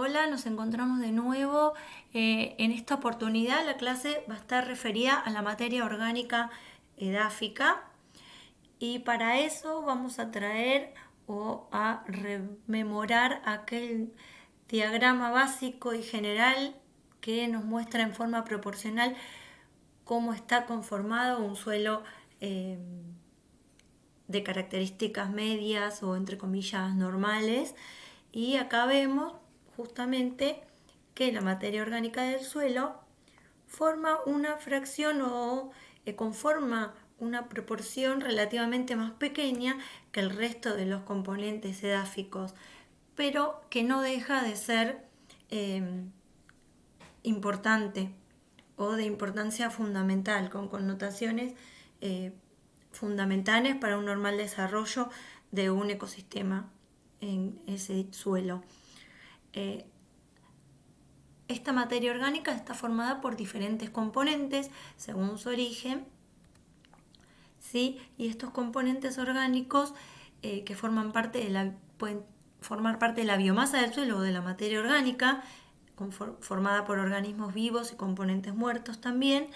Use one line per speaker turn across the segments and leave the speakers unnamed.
Hola, nos encontramos de nuevo. En esta oportunidad la clase va a estar referida a la materia orgánica edáfica y para eso vamos a traer o a rememorar aquel diagrama básico y general que nos muestra en forma proporcional cómo está conformado un suelo de características medias o entre comillas normales. Y acá vemos justamente que la materia orgánica del suelo forma una fracción o conforma una proporción relativamente más pequeña que el resto de los componentes edáficos, pero que no deja de ser eh, importante o de importancia fundamental, con connotaciones eh, fundamentales para un normal desarrollo de un ecosistema en ese suelo. Eh, esta materia orgánica está formada por diferentes componentes según su origen, ¿sí? Y estos componentes orgánicos que forman parte pueden formar parte de la biomasa del suelo o de la materia orgánica, formada por organismos vivos y componentes muertos también,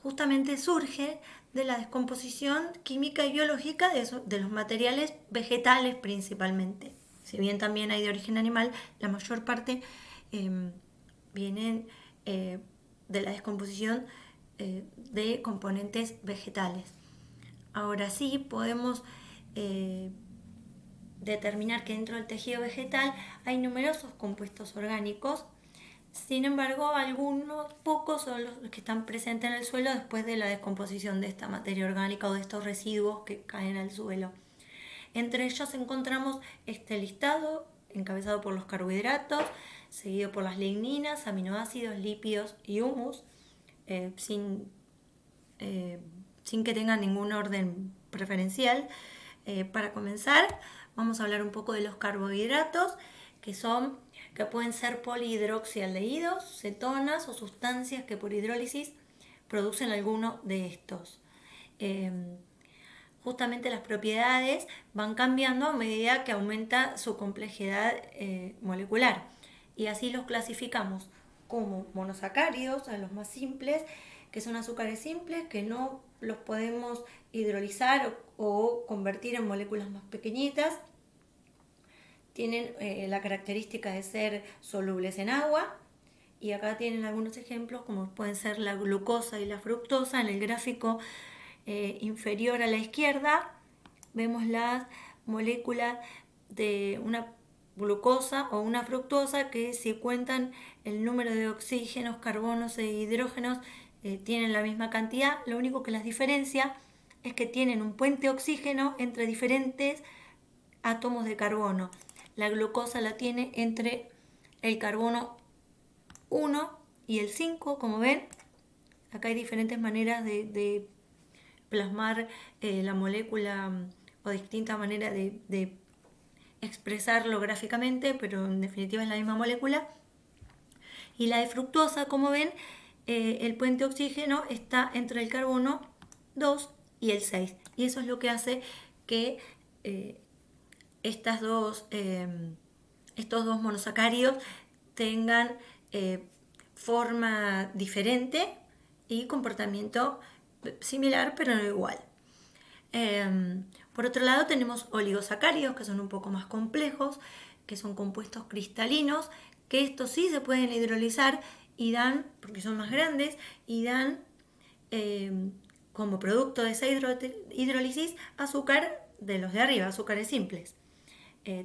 justamente surge de la descomposición química y biológica de los materiales vegetales principalmente. Si bien también hay de origen animal, la mayor parte vienen de la descomposición de componentes vegetales. Ahora sí podemos determinar que dentro del tejido vegetal hay numerosos compuestos orgánicos. Sin embargo, algunos pocos son los que están presentes en el suelo después de la descomposición de esta materia orgánica o de estos residuos que caen al suelo. Entre ellos encontramos este listado encabezado por los carbohidratos, seguido por las ligninas, aminoácidos, lípidos y humus, sin que tengan ningún orden preferencial. Para comenzar, vamos a hablar un poco de los carbohidratos, que pueden ser polihidroxialdehídos, cetonas o sustancias que por hidrólisis producen alguno de estos. Justamente las propiedades van cambiando a medida que aumenta su complejidad molecular, y así los clasificamos como monosacáridos, a los más simples, que son azúcares simples que no los podemos hidrolizar o convertir en moléculas más pequeñitas. Tienen la característica de ser solubles en agua, y acá tienen algunos ejemplos como pueden ser la glucosa y la fructosa. En el gráfico inferior a la izquierda vemos las moléculas de una glucosa o una fructosa que, si cuentan el número de oxígenos, carbonos e hidrógenos, tienen la misma cantidad. Lo único que las diferencia es que tienen un puente oxígeno entre diferentes átomos de carbono. La glucosa la tiene entre el carbono 1 y el 5, como ven. Acá hay diferentes maneras de plasmar la molécula o distintas maneras de expresarlo gráficamente, pero en definitiva es la misma molécula. Y la de fructosa, como ven, el puente oxígeno está entre el carbono 2 y el 6. Y eso es lo que hace que estos dos monosacáridos tengan forma diferente y comportamiento similar pero no igual. Por otro lado tenemos oligosacáridos, que son un poco más complejos, que son compuestos cristalinos, que estos sí se pueden hidrolizar y dan, porque son más grandes, y dan como producto de esa hidrólisis azúcar de los de arriba, azúcares simples.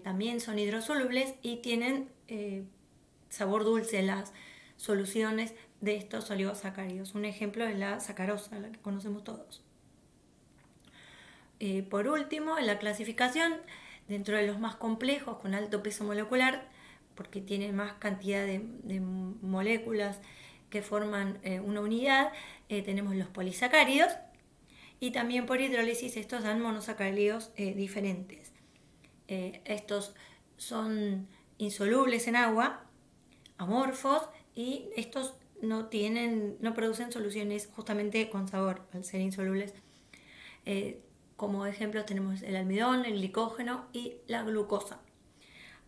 También son hidrosolubles y tienen sabor dulce las soluciones de estos oligosacáridos. Un ejemplo es la sacarosa, la que conocemos todos. Por último, en la clasificación, dentro de los más complejos, con alto peso molecular, porque tienen más cantidad de moléculas que forman una unidad, tenemos los polisacáridos, y también por hidrólisis estos dan monosacáridos diferentes. Estos son insolubles en agua, amorfos, y estos no producen soluciones justamente con sabor al ser insolubles. Como ejemplos tenemos el almidón, el glicógeno y la glucosa.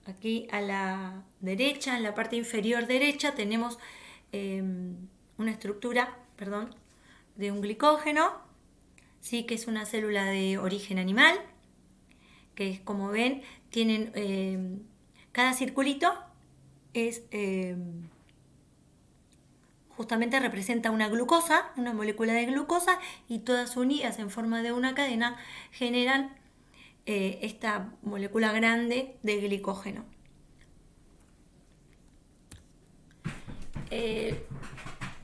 Aquí a la derecha, en la parte inferior derecha, tenemos una estructura, de un glicógeno, ¿sí? Que es una célula de origen animal, que como ven, tienen cada circulito es justamente representa una glucosa, una molécula de glucosa, y todas unidas en forma de una cadena generan esta molécula grande de glicógeno.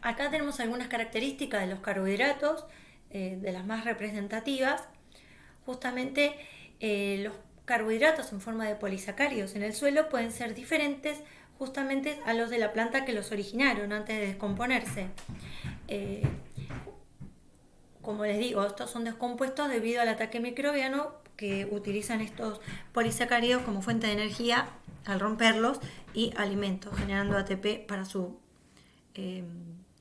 Acá tenemos algunas características de los carbohidratos, de las más representativas. Justamente los carbohidratos en forma de polisacáridos en el suelo pueden ser diferentes justamente a los de la planta que los originaron antes de descomponerse. Como les digo, estos son descompuestos debido al ataque microbiano que utilizan estos polisacáridos como fuente de energía al romperlos y alimento, generando ATP para su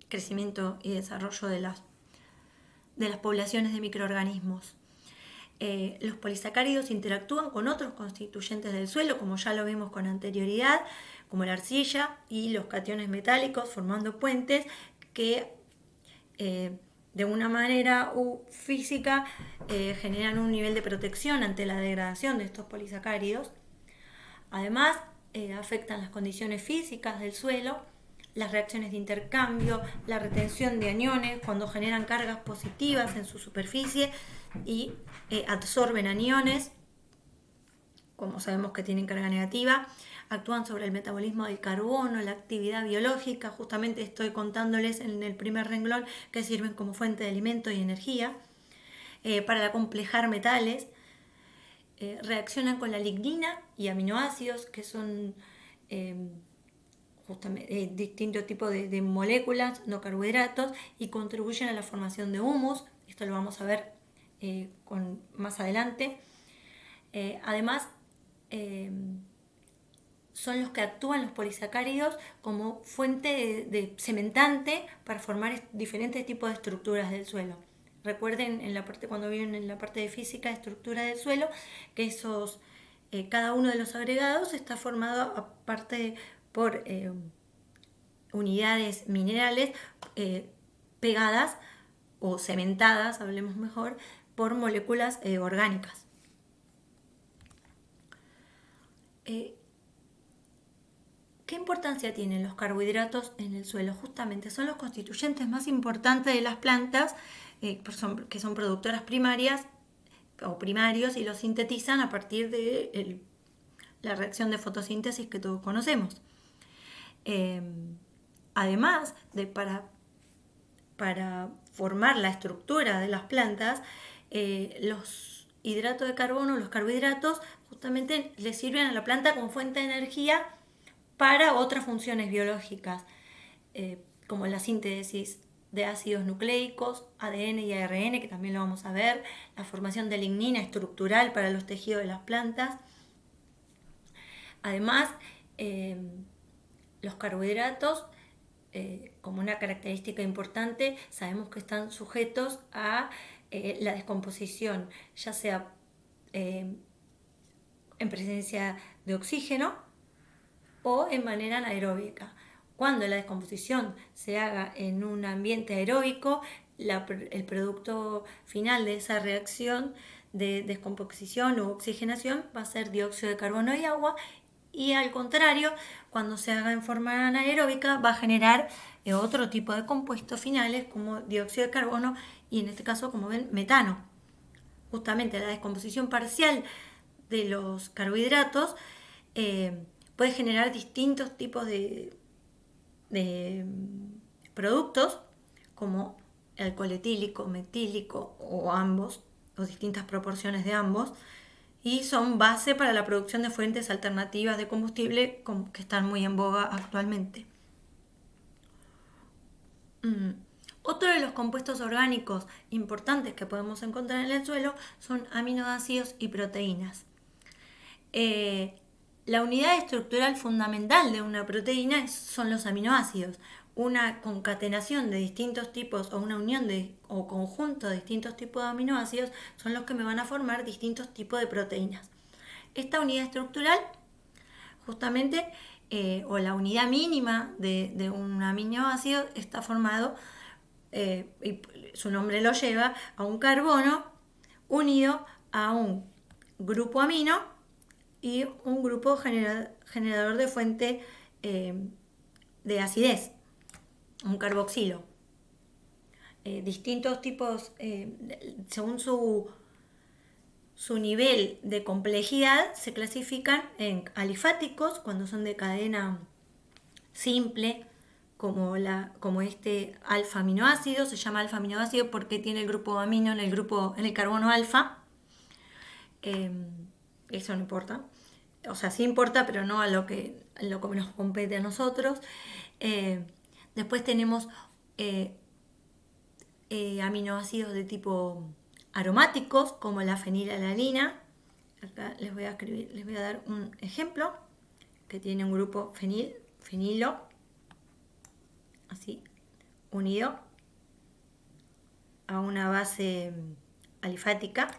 crecimiento y desarrollo de las poblaciones de microorganismos. Los polisacáridos interactúan con otros constituyentes del suelo, como ya lo vimos con anterioridad, como la arcilla y los cationes metálicos, formando puentes que de una manera física generan un nivel de protección ante la degradación de estos polisacáridos. Además, afectan las condiciones físicas del suelo, las reacciones de intercambio, la retención de aniones cuando generan cargas positivas en su superficie y absorben aniones, como sabemos que tienen carga negativa, actúan sobre el metabolismo del carbono, la actividad biológica, justamente estoy contándoles en el primer renglón que sirven como fuente de alimento y energía, para acomplejar metales, reaccionan con la lignina y aminoácidos, que son distintos tipos de moléculas, no carbohidratos, y contribuyen a la formación de humus. Esto lo vamos a ver más adelante. Además, son los que actúan los polisacáridos como fuente de cementante para formar diferentes tipos de estructuras del suelo. Recuerden cuando viven en la parte de física de estructura del suelo, que cada uno de los agregados está formado aparte por unidades minerales pegadas o cementadas, hablemos mejor, por moléculas orgánicas. ¿Qué importancia tienen los carbohidratos en el suelo? Justamente son los constituyentes más importantes de las plantas, que son productoras primarias o primarios, y los sintetizan a partir de la reacción de fotosíntesis que todos conocemos. Además de para formar la estructura de las plantas, los hidratos de carbono, los carbohidratos, justamente le sirven a la planta como fuente de energía para otras funciones biológicas, como la síntesis de ácidos nucleicos, ADN y ARN, que también lo vamos a ver, la formación de lignina estructural para los tejidos de las plantas. Además, los carbohidratos, como una característica importante, sabemos que están sujetos a la descomposición, ya sea en presencia de oxígeno o en manera anaeróbica. Cuando la descomposición se haga en un ambiente aeróbico, el producto final de esa reacción de descomposición u oxigenación va a ser dióxido de carbono y agua, y al contrario, cuando se haga en forma anaeróbica va a generar otro tipo de compuestos finales como dióxido de carbono y, en este caso, como ven, metano. Justamente la descomposición parcial de los carbohidratos puede generar distintos tipos de productos como alcohol etílico, metílico o ambos, o distintas proporciones de ambos, y son base para la producción de fuentes alternativas de combustible que están muy en boga actualmente. Otro de los compuestos orgánicos importantes que podemos encontrar en el suelo son aminoácidos y proteínas. La unidad estructural fundamental de una proteína son los aminoácidos. Una concatenación de distintos tipos o una unión o conjunto de distintos tipos de aminoácidos son los que me van a formar distintos tipos de proteínas. Esta unidad estructural justamente, o la unidad mínima de un aminoácido está formado, y su nombre lo lleva, a un carbono unido a un grupo amino y un grupo generador de fuente de acidez, un carboxilo. Distintos tipos, según su nivel de complejidad, se clasifican en alifáticos, cuando son de cadena simple, como este alfa aminoácido. Se llama alfa aminoácido porque tiene el grupo amino en el carbono alfa. Eso no importa. O sea, sí importa, pero no a lo que nos compete a nosotros. Después tenemos aminoácidos de tipo aromáticos, como la fenilalanina. Acá les voy a dar un ejemplo que tiene un grupo fenilo, así, unido a una base alifática.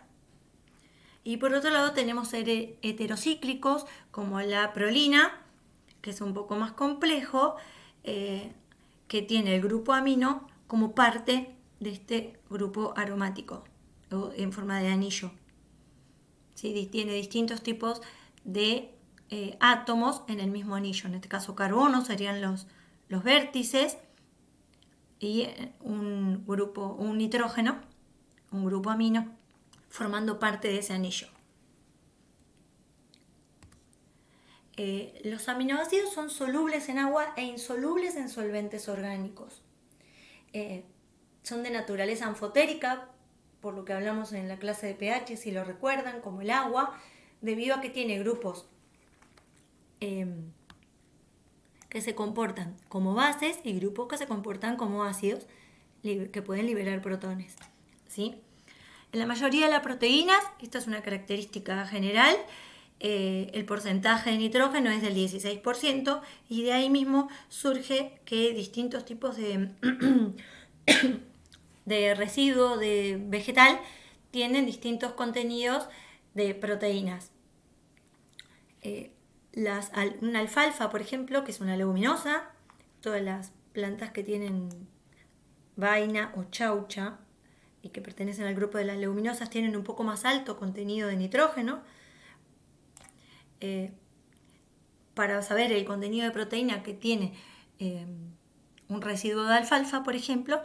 Y por otro lado tenemos heterocíclicos, como la prolina, que es un poco más complejo, que tiene el grupo amino como parte de este grupo aromático, en forma de anillo. ¿Sí? Tiene distintos tipos de átomos en el mismo anillo. En este caso, carbono serían los vértices, y un nitrógeno, un grupo amino, formando parte de ese anillo. Los aminoácidos son solubles en agua e insolubles en solventes orgánicos. Son de naturaleza anfotérica, por lo que hablamos en la clase de pH, si lo recuerdan, como el agua, debido a que tiene grupos que se comportan como bases y grupos que se comportan como ácidos, que pueden liberar protones, ¿sí? En la mayoría de las proteínas, esta es una característica general, el porcentaje de nitrógeno es del 16%, y de ahí mismo surge que distintos tipos de residuo de vegetal tienen distintos contenidos de proteínas. Una alfalfa, por ejemplo, que es una leguminosa, todas las plantas que tienen vaina o chaucha y que pertenecen al grupo de las leguminosas tienen un poco más alto contenido de nitrógeno. Para saber el contenido de proteína que tiene un residuo de alfalfa, por ejemplo,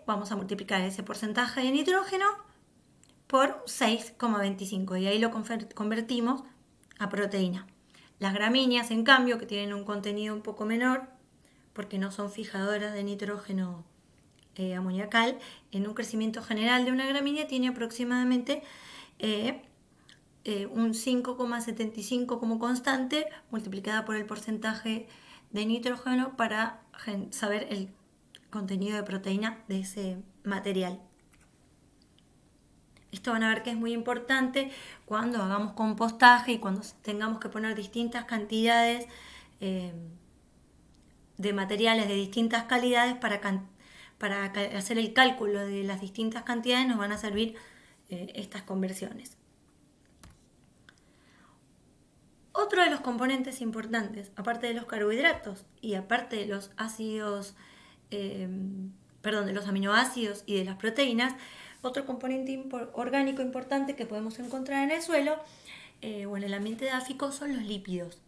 vamos a multiplicar ese porcentaje de nitrógeno por 6,25 y ahí lo convertimos a proteína. Las gramíneas, en cambio, que tienen un contenido un poco menor, porque no son fijadoras de nitrógeno amoniacal, en un crecimiento general de una gramínea tiene aproximadamente un 5,75 como constante, multiplicada por el porcentaje de nitrógeno, para saber el contenido de proteína de ese material. Esto van a ver que es muy importante cuando hagamos compostaje y cuando tengamos que poner distintas cantidades de materiales de distintas calidades para hacer el cálculo de las distintas cantidades. Nos van a servir estas conversiones. Otro de los componentes importantes, aparte de los carbohidratos y aparte de los ácidos, de los aminoácidos y de las proteínas, otro componente orgánico importante que podemos encontrar en el suelo o en el ambiente edáfico son los lípidos.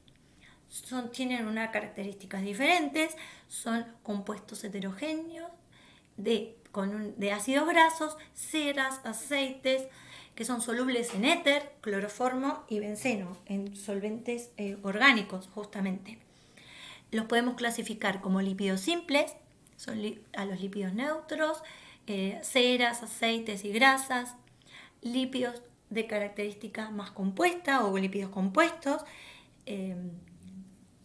Tienen unas características diferentes, son compuestos heterogéneos de ácidos grasos, ceras, aceites, que son solubles en éter, cloroformo y benceno, en solventes orgánicos justamente. Los podemos clasificar como lípidos simples, son a los lípidos neutros, ceras, aceites y grasas, lípidos de característica más compuesta o lípidos compuestos,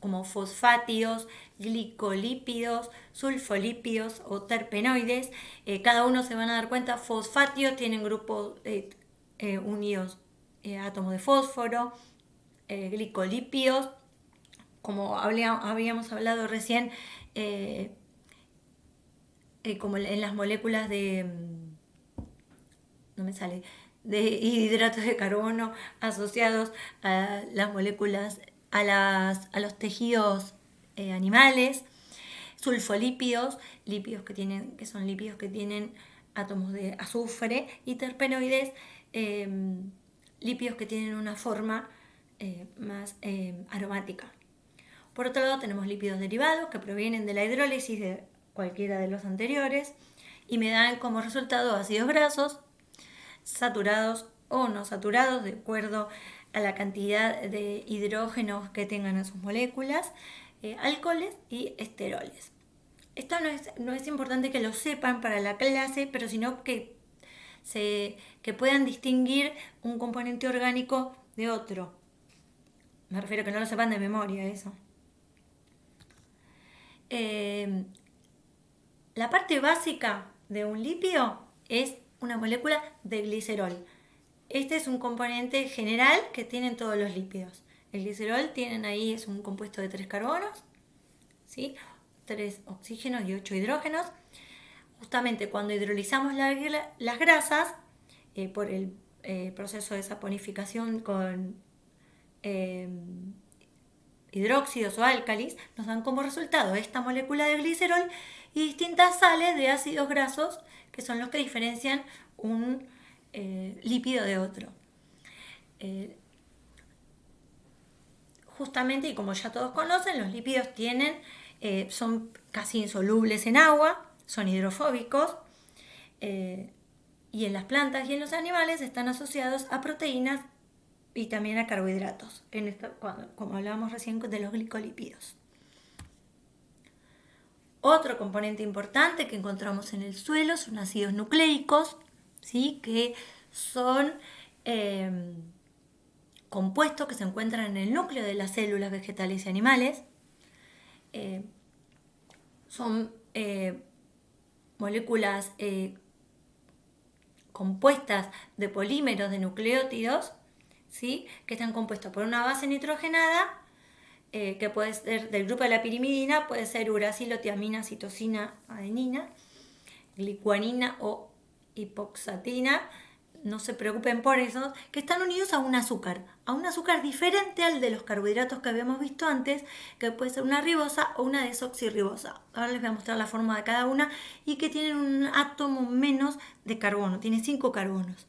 como fosfátidos, glicolípidos, sulfolípidos o terpenoides. Cada uno, se van a dar cuenta, fosfátidos tienen grupos unidos, átomos de fósforo, glicolípidos, como habíamos hablado recién, como en las moléculas de hidratos de carbono asociados a las moléculas a los tejidos animales, sulfolípidos, que son lípidos que tienen átomos de azufre, y terpenoides, lípidos que tienen una forma más aromática. Por otro lado, tenemos lípidos derivados que provienen de la hidrólisis de cualquiera de los anteriores y me dan como resultado ácidos grasos, saturados o no saturados, de acuerdo a la cantidad de hidrógenos que tengan en sus moléculas, alcoholes y esteroles. Esto no es importante que lo sepan para la clase, pero sino que puedan distinguir un componente orgánico de otro. Me refiero a que no lo sepan de memoria eso. La parte básica de un lípido es una molécula de glicerol. Este es un componente general que tienen todos los lípidos. El glicerol es un compuesto de 3 carbonos, ¿sí? 3 oxígenos y 8 hidrógenos. Justamente cuando hidrolizamos las grasas, por el proceso de saponificación con hidróxidos o álcalis, nos dan como resultado esta molécula de glicerol y distintas sales de ácidos grasos, que son los que diferencian un lípido de otro. Justamente, y como ya todos conocen, los lípidos son casi insolubles en agua, son hidrofóbicos, y en las plantas y en los animales están asociados a proteínas y también a carbohidratos, como hablábamos recién de los glicolípidos. Otro componente importante que encontramos en el suelo son ácidos nucleicos, ¿sí? Que son compuestos que se encuentran en el núcleo de las células vegetales y animales. Son moléculas compuestas de polímeros de nucleótidos, ¿sí? Que están compuestos por una base nitrogenada, que puede ser del grupo de la pirimidina, puede ser uracilo, tiamina, citosina, adenina, glicuanina o hipoxatina. No se preocupen por eso, que están unidos a un azúcar diferente al de los carbohidratos que habíamos visto antes, que puede ser una ribosa o una desoxirribosa. Ahora les voy a mostrar la forma de cada una, y que tienen un átomo menos de carbono, tiene 5 carbonos.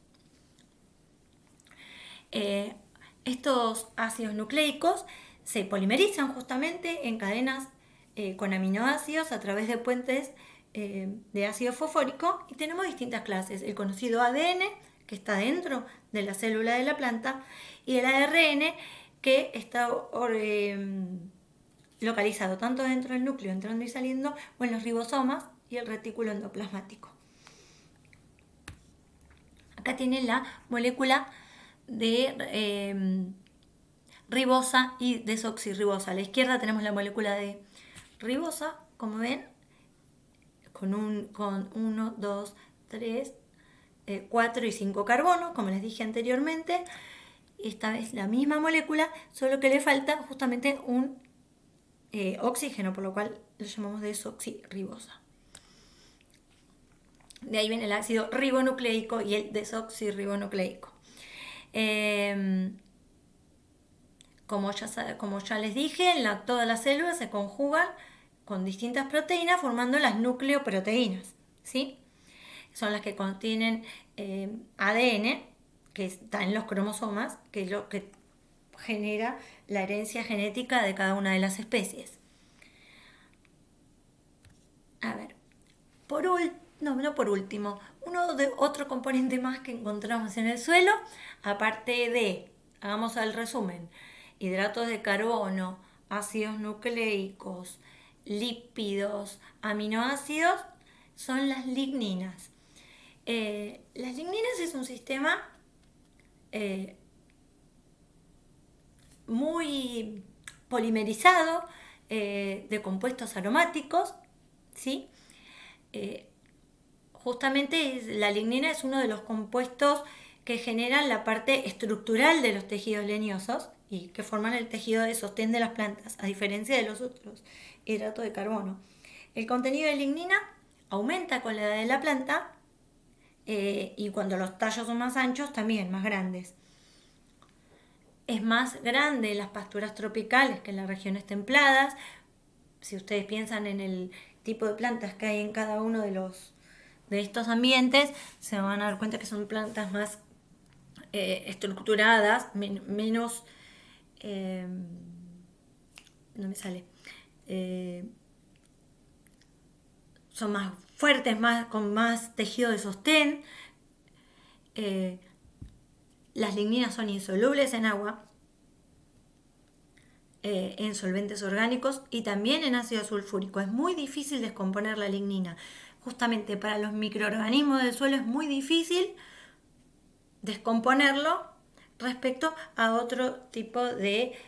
Estos ácidos nucleicos se polimerizan justamente en cadenas con aminoácidos a través de puentes de ácido fosfórico, y tenemos distintas clases: el conocido ADN, que está dentro de la célula de la planta, y el ARN, que está localizado tanto dentro del núcleo, entrando y saliendo, o en los ribosomas y el retículo endoplasmático. Acá tienen la molécula de ribosa y desoxirribosa. A la izquierda tenemos la molécula de ribosa, como ven, con 1, 2, 3, 4 y 5 carbonos, como les dije anteriormente. Esta vez la misma molécula, solo que le falta justamente un oxígeno, por lo cual lo llamamos desoxirribosa. De ahí viene el ácido ribonucleico y el desoxirribonucleico. Como ya les dije, todas las células se conjugan con distintas proteínas formando las nucleoproteínas, ¿sí? Son las que contienen ADN, que está en los cromosomas, que es lo que genera la herencia genética de cada una de las especies. A ver, por último, otro componente más que encontramos en el suelo, aparte de, hagamos el resumen, hidratos de carbono, ácidos nucleicos, lípidos, aminoácidos, son las ligninas. Las ligninas es un sistema muy polimerizado de compuestos aromáticos, ¿sí? Justamente la lignina es uno de los compuestos que generan la parte estructural de los tejidos leñosos y que forman el tejido de sostén de las plantas, a diferencia de los otros hidratos de carbono. El contenido de lignina aumenta con la edad de la planta, y cuando los tallos son más anchos, también más grandes. es más grande en las pasturas tropicales que en las regiones templadas. Si ustedes piensan en el tipo de plantas que hay en cada uno de estos ambientes, se van a dar cuenta que son plantas más estructuradas, menos... no me sale. Son más fuertes, con más tejido de sostén. Las ligninas son insolubles en agua, en solventes orgánicos y también en ácido sulfúrico. Es muy difícil descomponer la lignina. Justamente para los microorganismos del suelo es muy difícil descomponerlo respecto a otro tipo de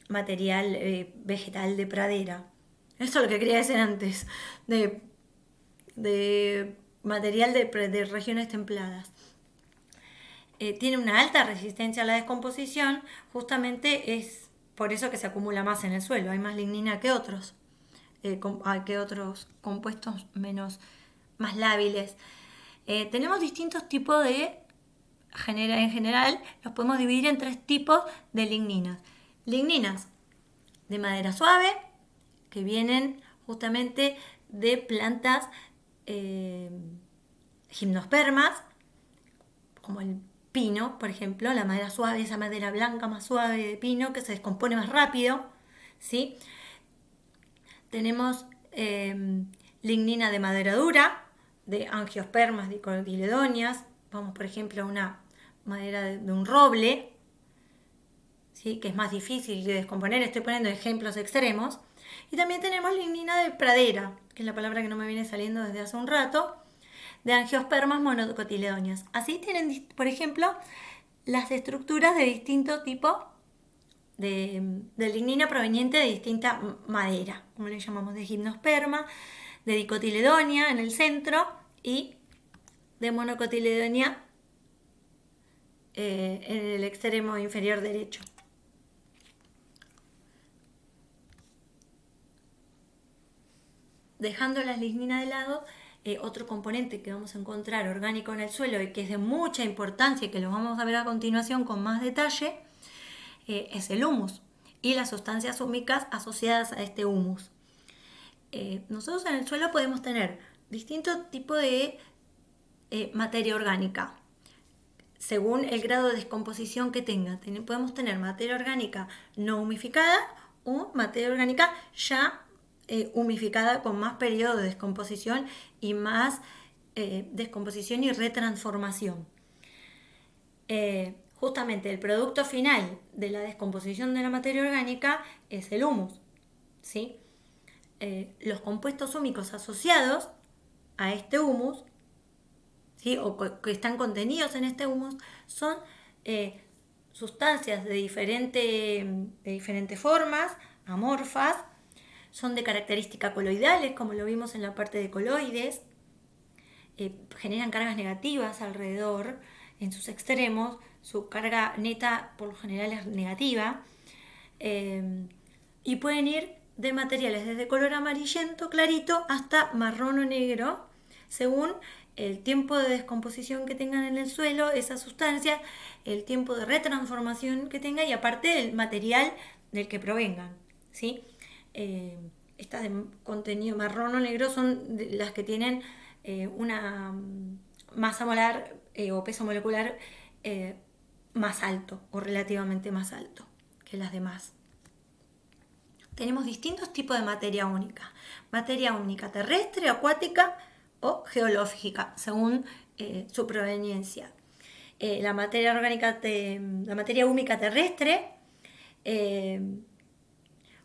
material vegetal de pradera. Eso es lo que quería decir antes, de material de regiones templadas. Tiene una alta resistencia a la descomposición, justamente es por eso que se acumula más en el suelo, hay más lignina que otros compuestos más lábiles. Tenemos distintos tipos en general los podemos dividir en 3 tipos de ligninas. Ligninas de madera suave, que vienen justamente de plantas gimnospermas, como el pino, por ejemplo, la madera suave, esa madera blanca más suave de pino que se descompone más rápido, ¿sí? Tenemos lignina de madera dura, de angiospermas dicotiledóneas. Vamos, por ejemplo, a una madera de un roble, ¿sí? Que es más difícil de descomponer. Estoy poniendo ejemplos extremos. Y también tenemos lignina de pradera, que es la palabra que no me viene saliendo desde hace un rato, de angiospermas monocotiledóneas. Así tienen, por ejemplo, las estructuras de distinto tipo de lignina proveniente de distinta madera, como le llamamos, de gimnosperma, de dicotiledónea en el centro y de monocotiledónea en el extremo inferior derecho. Dejando las ligninas de lado, otro componente que vamos a encontrar orgánico en el suelo y que es de mucha importancia y que lo vamos a ver a continuación con más detalle, es el humus y las sustancias húmicas asociadas a este humus. Nosotros en el suelo podemos tener distintos tipos de materia orgánica según el grado de descomposición que tenga. Podemos tener materia orgánica no humificada o materia orgánica ya humificada con más periodo de descomposición y más descomposición y retransformación. Justamente el producto final de la descomposición de la materia orgánica es el humus, ¿sí? Los compuestos húmicos asociados a este humus, ¿sí? O que están contenidos en este humus son sustancias de diferentes formas, amorfas, son de características coloidales, como lo vimos en la parte de coloides, generan cargas negativas alrededor, en sus extremos, su carga neta por lo general es negativa, y pueden ir de materiales desde color amarillento clarito hasta marrón o negro, según el tiempo de descomposición que tengan en el suelo, esa sustancia, el tiempo de retransformación que tenga y aparte el material del que provengan, ¿sí? Estas de contenido marrón o negro son las que tienen una masa molar o peso molecular más alto o relativamente más alto que las demás. Tenemos distintos tipos de materia única. Materia única terrestre, acuática o geológica, según su proveniencia. La materia húmica terrestre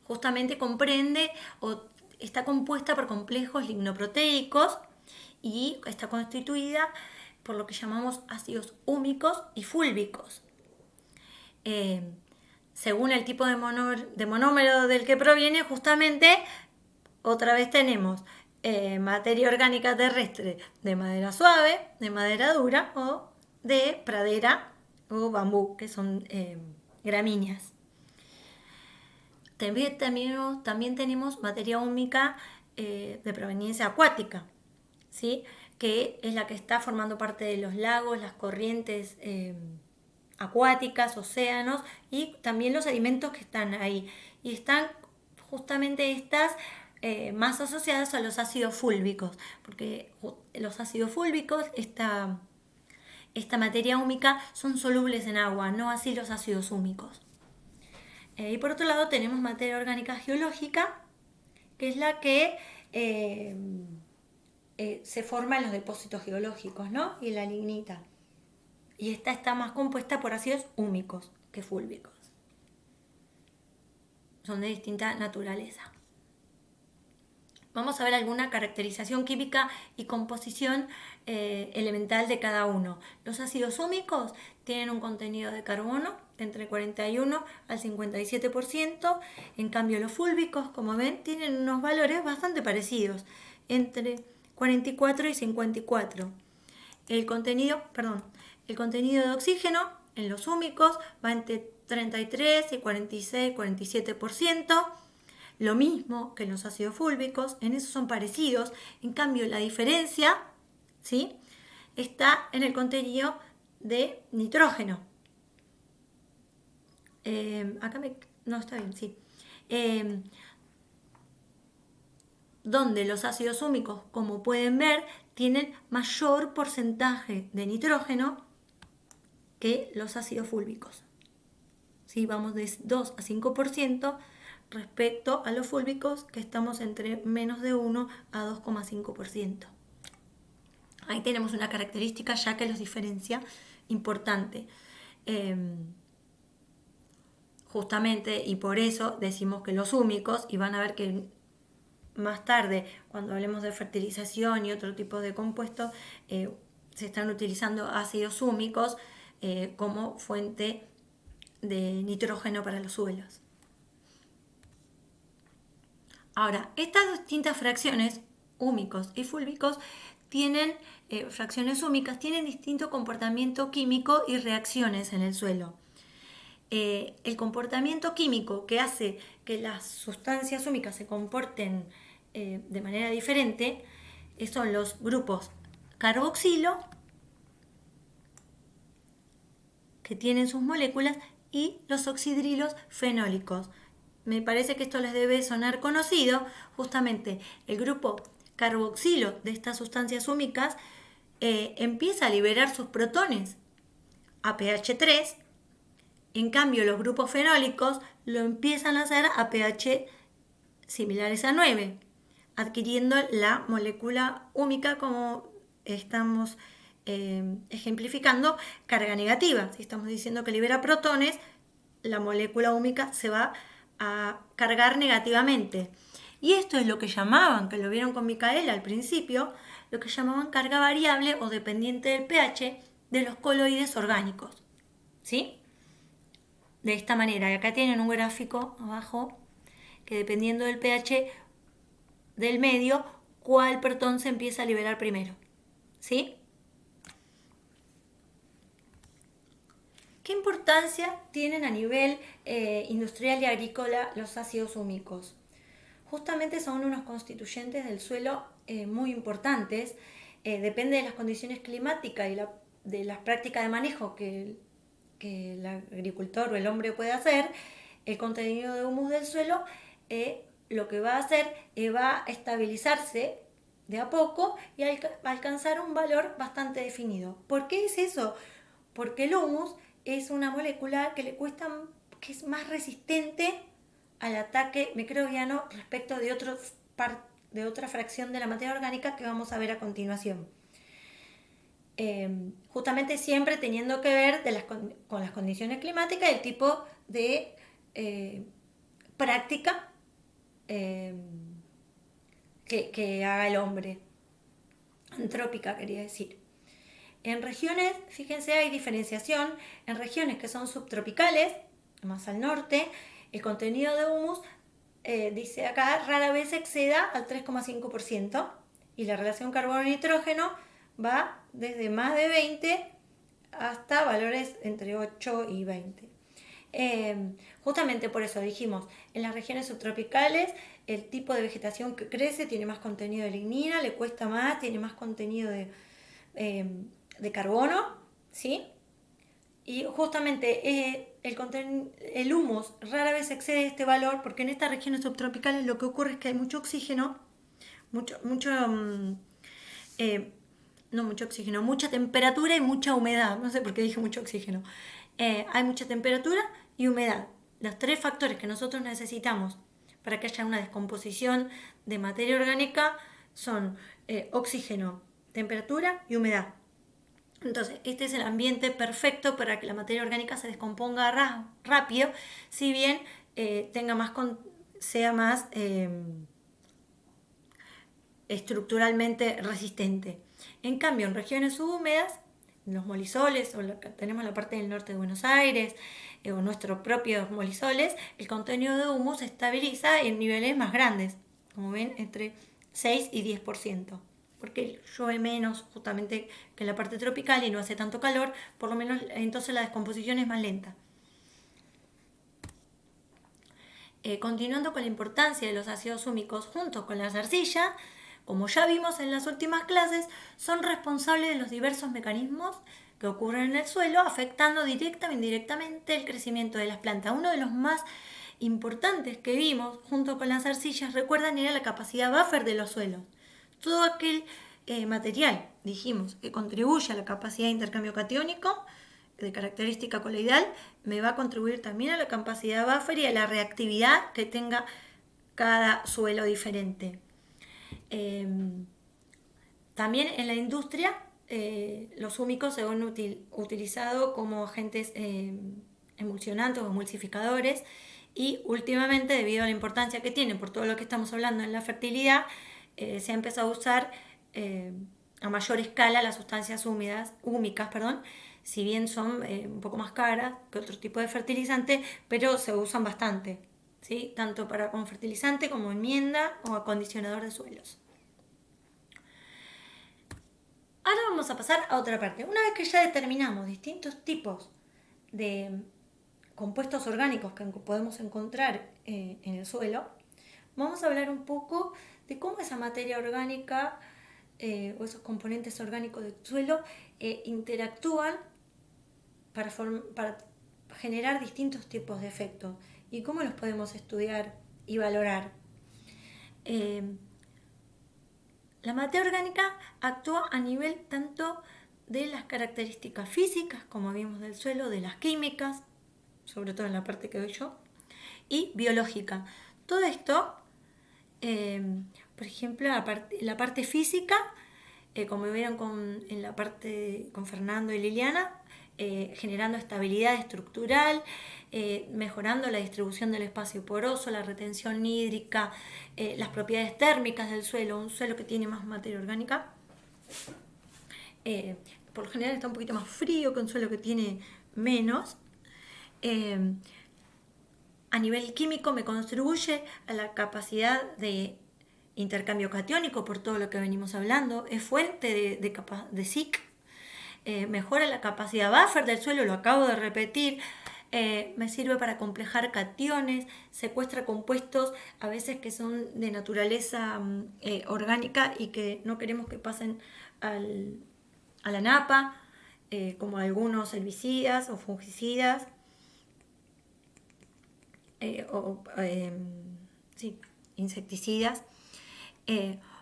justamente comprende o está compuesta por complejos lignoproteicos y está constituida por lo que llamamos ácidos húmicos y fúlbicos. Según el tipo de monómero del que proviene, justamente otra vez tenemos materia orgánica terrestre de madera suave, de madera dura o de pradera o bambú, que son gramíneas. También tenemos materia húmica de proveniencia acuática, ¿sí? Que es la que está formando parte de los lagos, las corrientes acuáticas, océanos y también los alimentos que están ahí. Y están justamente estas más asociadas a los ácidos fúlvicos, porque los ácidos fúlvicos, esta materia húmica, son solubles en agua, no así los ácidos húmicos. Y por otro lado tenemos materia orgánica geológica, que es la que se forma en los depósitos geológicos, ¿no? Y la lignita. Y esta está más compuesta por ácidos húmicos que fúlvicos. Son de distinta naturaleza. Vamos a ver alguna caracterización química y composición elemental de cada uno. Los ácidos húmicos tienen un contenido de carbono de entre 41 al 57%. En cambio, los fúlvicos, como ven, tienen unos valores bastante parecidos, entre 44 y 54. El contenido de oxígeno en los húmicos va entre 33 y 46, 47%. Lo mismo que en los ácidos fúlvicos, en eso son parecidos. En cambio, la diferencia, ¿sí?, está en el contenido de nitrógeno. No, está bien, sí. Donde los ácidos húmicos, como pueden ver, tienen mayor porcentaje de nitrógeno que los ácidos fúlvicos. ¿Sí? Vamos de 2 a 5% respecto a los fúlvicos, que estamos entre menos de 1 a 2,5%. Ahí tenemos una característica ya que los diferencia importante. Justamente, y por eso decimos que los húmicos, y van a ver que más tarde, cuando hablemos de fertilización y otro tipo de compuestos, se están utilizando ácidos húmicos como fuente de nitrógeno para los suelos. Ahora, estas distintas fracciones, húmicos y fúlvicos, fracciones húmicas tienen distinto comportamiento químico y reacciones en el suelo. El comportamiento químico que hace que las sustancias húmicas se comporten de manera diferente son los grupos carboxilo, que tienen sus moléculas, y los oxidrilos fenólicos. Me parece que esto les debe sonar conocido. Justamente el grupo carboxilo de estas sustancias húmicas empieza a liberar sus protones a pH 3. En cambio, los grupos fenólicos lo empiezan a hacer a pH similares a 9, adquiriendo la molécula húmica, como estamos ejemplificando, carga negativa. Si estamos diciendo que libera protones, la molécula húmica se va a cargar negativamente. Y esto es lo que llamaban, que lo vieron con Micaela al principio, lo que llamaban carga variable o dependiente del pH de los coloides orgánicos. ¿Sí? De esta manera, y acá tienen un gráfico abajo que dependiendo del pH del medio, cuál protón se empieza a liberar primero. ¿Sí? ¿Qué importancia tienen a nivel industrial y agrícola los ácidos húmicos? Justamente son unos constituyentes del suelo muy importantes. Depende de las condiciones climáticas y de las prácticas de manejo que el agricultor o el hombre puede hacer. El contenido de humus del suelo lo que va a hacer va a estabilizarse de a poco y alcanzar un valor bastante definido. ¿Por qué es eso? Porque el humus es una molécula que es más resistente al ataque microbiano respecto de otra fracción de la materia orgánica que vamos a ver a continuación. Justamente siempre teniendo que ver con las condiciones climáticas y el tipo de práctica que haga el hombre. Antrópica, quería decir. En regiones, fíjense, hay diferenciación. En regiones que son subtropicales, más al norte, el contenido de humus, dice acá, rara vez exceda al 3,5%, y la relación carbono-nitrógeno va desde más de 20 hasta valores entre 8 y 20. Justamente por eso dijimos, en las regiones subtropicales el tipo de vegetación que crece tiene más contenido de lignina, le cuesta más, tiene más contenido de carbono, ¿sí? Y justamente el humus rara vez excede este valor porque en estas regiones subtropicales lo que ocurre es que hay mucho oxígeno, mucho, mucho, no mucho oxígeno, mucha temperatura y mucha humedad. No sé por qué dije mucho oxígeno. Hay mucha temperatura y humedad. Los tres factores que nosotros necesitamos para que haya una descomposición de materia orgánica son oxígeno, temperatura y humedad. Entonces, este es el ambiente perfecto para que la materia orgánica se descomponga rápido, si bien sea más estructuralmente resistente. En cambio, en regiones subhúmedas, los molisoles, tenemos la parte del norte de Buenos Aires, o nuestros propios molisoles, el contenido de humus se estabiliza en niveles más grandes, como ven, entre 6 y 10%. Porque llueve menos justamente que en la parte tropical y no hace tanto calor, por lo menos entonces la descomposición es más lenta. Continuando con la importancia de los ácidos húmicos junto con las arcillas, como ya vimos en las últimas clases, son responsables de los diversos mecanismos que ocurren en el suelo, afectando directa o indirectamente el crecimiento de las plantas. Uno de los más importantes que vimos junto con las arcillas, recuerdan, era la capacidad buffer de los suelos. Todo aquel material, dijimos, que contribuye a la capacidad de intercambio catiónico de característica coloidal, me va a contribuir también a la capacidad buffer y a la reactividad que tenga cada suelo diferente. También en la industria los húmicos se han utilizado como agentes emulsionantes o emulsificadores, y últimamente, debido a la importancia que tienen por todo lo que estamos hablando en la fertilidad, se ha empezado a usar a mayor escala las sustancias húmicas, si bien son un poco más caras que otro tipo de fertilizante, pero se usan bastante, ¿sí? Tanto como fertilizante, como enmienda o acondicionador de suelos. Ahora vamos a pasar a otra parte. Una vez que ya determinamos distintos tipos de compuestos orgánicos que podemos encontrar en el suelo, vamos a hablar un poco de cómo esa materia orgánica o esos componentes orgánicos del suelo interactúan para generar distintos tipos de efectos y cómo los podemos estudiar y valorar. La materia orgánica actúa a nivel tanto de las características físicas, como vimos del suelo, de las químicas, sobre todo en la parte que doy yo, y biológica. Todo esto, por ejemplo, la parte física, como vieron en la parte con Fernando y Liliana, generando estabilidad estructural, mejorando la distribución del espacio poroso, la retención hídrica, las propiedades térmicas del suelo. Un suelo que tiene más materia orgánica, por lo general está un poquito más frío que un suelo que tiene menos. A nivel químico me contribuye a la capacidad de intercambio catiónico por todo lo que venimos hablando, es fuente de SiC, mejora la capacidad buffer del suelo, lo acabo de repetir, me sirve para complejar cationes, secuestra compuestos a veces que son de naturaleza orgánica y que no queremos que pasen a la napa, como algunos herbicidas o fungicidas, insecticidas.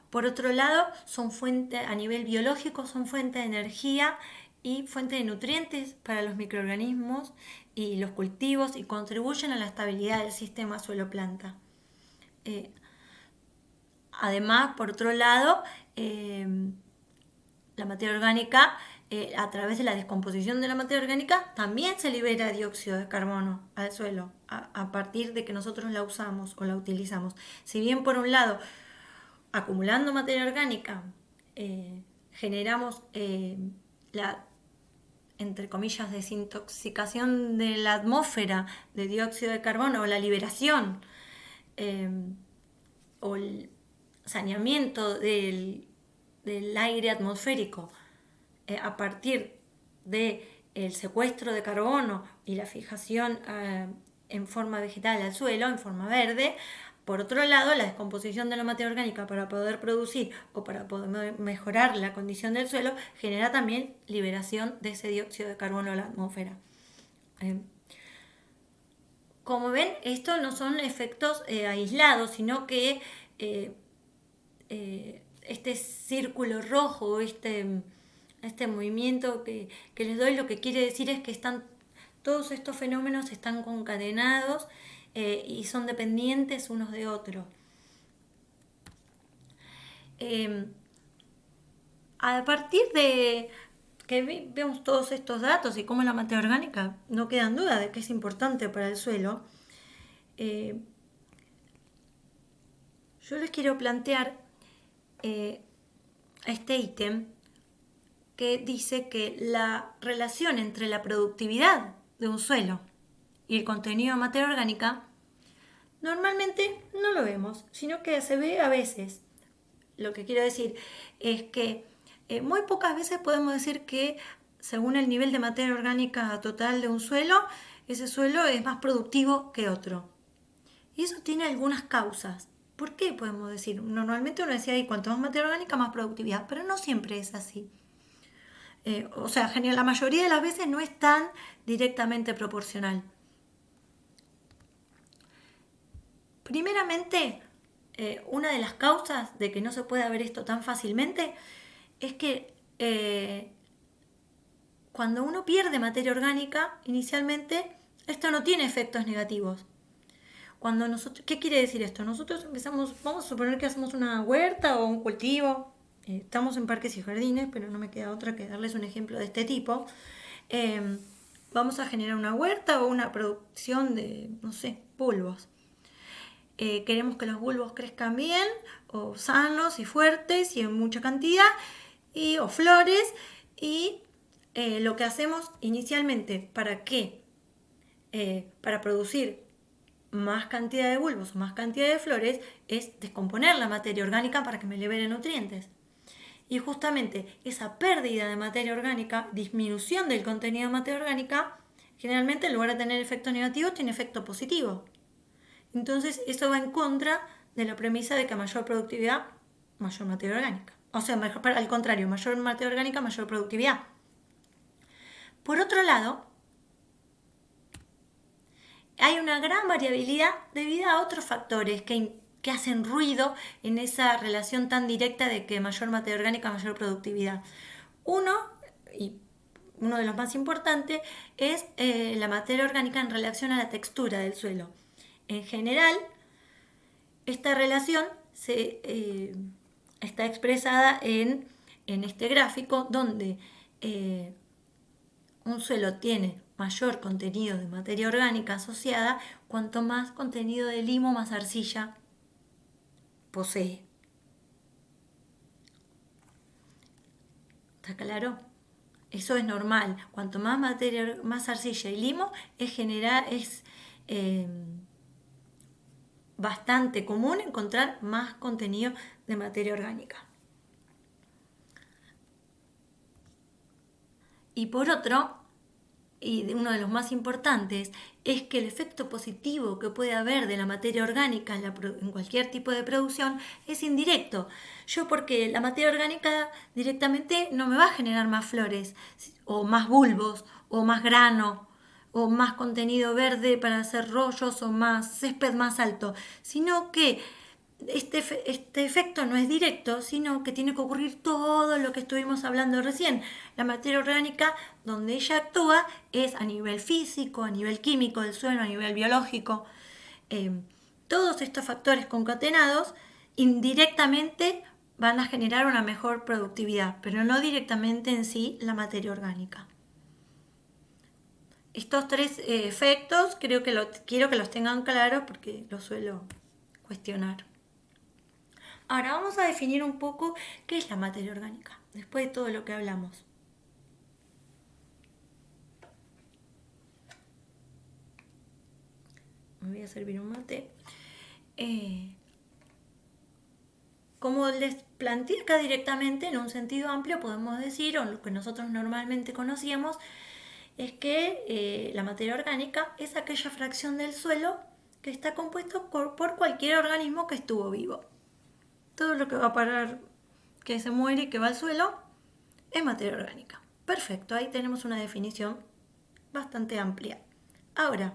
Por otro lado, son fuente a nivel biológico, son fuente de energía y fuente de nutrientes para los microorganismos y los cultivos, y contribuyen a la estabilidad del sistema suelo-planta. Además, por otro lado, la materia orgánica, a través de la descomposición de la materia orgánica, también se libera dióxido de carbono al suelo a partir de que nosotros la usamos o la utilizamos. Si bien por un lado, acumulando materia orgánica, generamos la, entre comillas, desintoxicación de la atmósfera de dióxido de carbono, o la liberación o el saneamiento del aire atmosférico a partir del secuestro de carbono y la fijación en forma vegetal al suelo, en forma verde. Por otro lado, la descomposición de la materia orgánica para poder producir o para poder mejorar la condición del suelo genera también liberación de ese dióxido de carbono a la atmósfera. Como ven, estos no son efectos aislados, sino que este círculo rojo, este movimiento que les doy, lo que quiere decir es que todos estos fenómenos están concatenados y son dependientes unos de otros. A partir de que vemos todos estos datos y cómo la materia orgánica, no queda en duda de que es importante para el suelo, yo les quiero plantear este ítem que dice que la relación entre la productividad de un suelo y el contenido de materia orgánica normalmente no lo vemos, sino que se ve a veces. Lo que quiero decir es que muy pocas veces podemos decir que según el nivel de materia orgánica total de un suelo, ese suelo es más productivo que otro. Y eso tiene algunas causas. ¿Por qué podemos decir? Normalmente uno decía, cuanto más materia orgánica, más productividad, pero no siempre es así. O sea, la mayoría de las veces no es tan directamente proporcional. Primeramente, una de las causas de que no se pueda ver esto tan fácilmente es que cuando uno pierde materia orgánica, inicialmente, esto no tiene efectos negativos. ¿Qué quiere decir esto? Nosotros vamos a suponer que hacemos una huerta o un cultivo. Estamos en parques y jardines, pero no me queda otra que darles un ejemplo de este tipo. Vamos a generar una huerta o una producción de, bulbos. Queremos que los bulbos crezcan bien, o sanos y fuertes y en mucha cantidad, o flores, y lo que hacemos inicialmente para producir más cantidad de bulbos o más cantidad de flores es descomponer la materia orgánica para que me libere nutrientes. Y justamente esa pérdida de materia orgánica, disminución del contenido de materia orgánica, generalmente en lugar de tener efecto negativo tiene efecto positivo. Entonces eso va en contra de la premisa de que a mayor productividad, mayor materia orgánica. O sea, al contrario, mayor materia orgánica, mayor productividad. Por otro lado, hay una gran variabilidad debido a otros factores que hacen ruido en esa relación tan directa de que mayor materia orgánica, mayor productividad. Uno de los más importantes es la materia orgánica en relación a la textura del suelo. En general, esta relación está expresada en este gráfico donde un suelo tiene mayor contenido de materia orgánica asociada, cuanto más contenido de limo más arcilla posee. ¿Está claro? Eso es normal. Cuanto más arcilla y limo es bastante común encontrar más contenido de materia orgánica. Y por otro, y uno de los más importantes, es que el efecto positivo que puede haber de la materia orgánica en cualquier tipo de producción es indirecto. Porque la materia orgánica directamente no me va a generar más flores, o más bulbos, o más grano, o más contenido verde para hacer rollos, o más césped más alto, sino que este efecto no es directo, sino que tiene que ocurrir todo lo que estuvimos hablando recién. La materia orgánica, donde ella actúa, es a nivel físico, a nivel químico del suelo, a nivel biológico. Todos estos factores concatenados indirectamente van a generar una mejor productividad, pero no directamente en sí la materia orgánica. Estos tres efectos quiero que los tengan claros porque los suelo cuestionar. Ahora vamos a definir un poco qué es la materia orgánica, después de todo lo que hablamos. Me voy a servir un mate. Como les planteé acá directamente, en un sentido amplio podemos decir, o lo que nosotros normalmente conocíamos, es que la materia orgánica es aquella fracción del suelo que está compuesto por cualquier organismo que estuvo vivo. Todo lo que va a parar, que se muere y que va al suelo, es materia orgánica. Perfecto, ahí tenemos una definición bastante amplia. Ahora,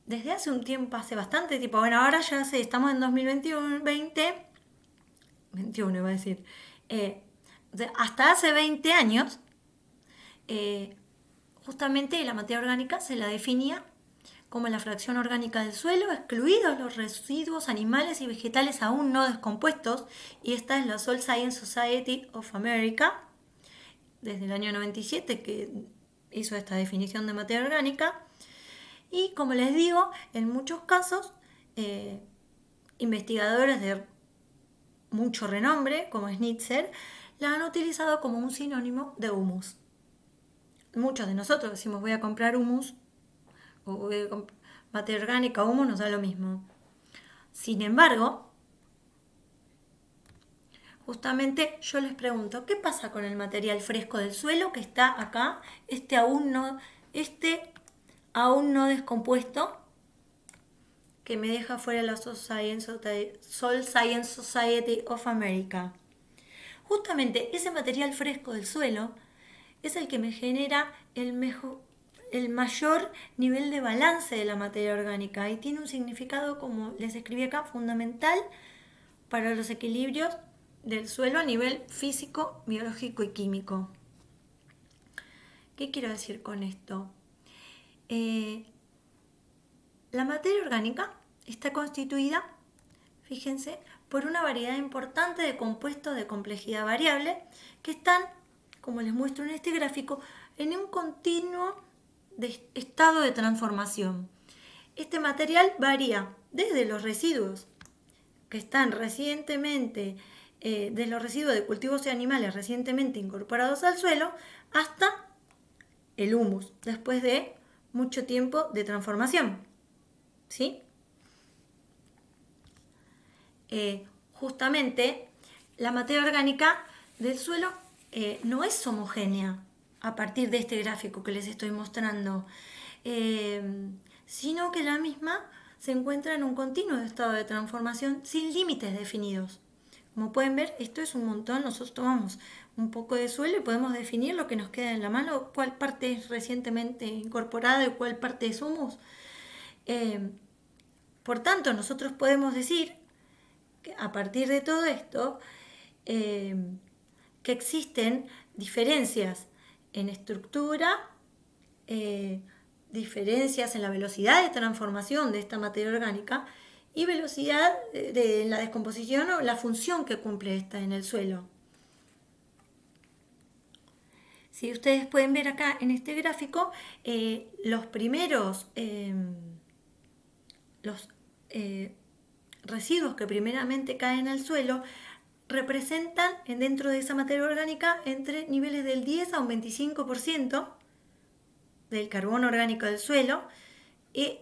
desde hace un tiempo, hace bastante tiempo, bueno, ahora ya estamos en 2021, 21 iba a decir, hasta hace 20 años, justamente la materia orgánica se la definía como la fracción orgánica del suelo, excluidos los residuos animales y vegetales aún no descompuestos, y esta es la Soil Science Society of America, desde el año 97 que hizo esta definición de materia orgánica. Y como les digo, en muchos casos, investigadores de mucho renombre, como Schnitzer, la han utilizado como un sinónimo de humus. Muchos de nosotros decimos voy a comprar humus o voy a materia orgánica o humus, nos da lo mismo. Sin embargo, justamente yo les pregunto, ¿qué pasa con el material fresco del suelo que está acá? Este aún no descompuesto, que me deja fuera la Soil Science Society of America. Justamente ese material fresco del suelo es el que me genera el mayor nivel de balance de la materia orgánica y tiene un significado, como les escribí acá, fundamental para los equilibrios del suelo a nivel físico, biológico y químico. ¿Qué quiero decir con esto? La materia orgánica está constituida, fíjense, por una variedad importante de compuestos de complejidad variable que están, como les muestro en este gráfico, en un continuo estado de transformación. Este material varía desde los residuos que están recientemente, de los residuos de cultivos y animales recientemente incorporados al suelo, hasta el humus, después de mucho tiempo de transformación. ¿Sí? Justamente la materia orgánica del suelo no es homogénea a partir de este gráfico que les estoy mostrando, sino que la misma se encuentra en un continuo estado de transformación sin límites definidos. Como pueden ver, esto es un montón. Nosotros tomamos un poco de suelo y podemos definir lo que nos queda en la mano, cuál parte es recientemente incorporada y cuál parte es humus. Por tanto, nosotros podemos decir que a partir de todo esto, que existen diferencias en estructura, diferencias en la velocidad de transformación de esta materia orgánica y velocidad de la descomposición o la función que cumple esta en el suelo. Si ustedes pueden ver acá en este gráfico, los primeros residuos que primeramente caen al suelo representan dentro de esa materia orgánica entre niveles del 10 a un 25% del carbono orgánico del suelo, y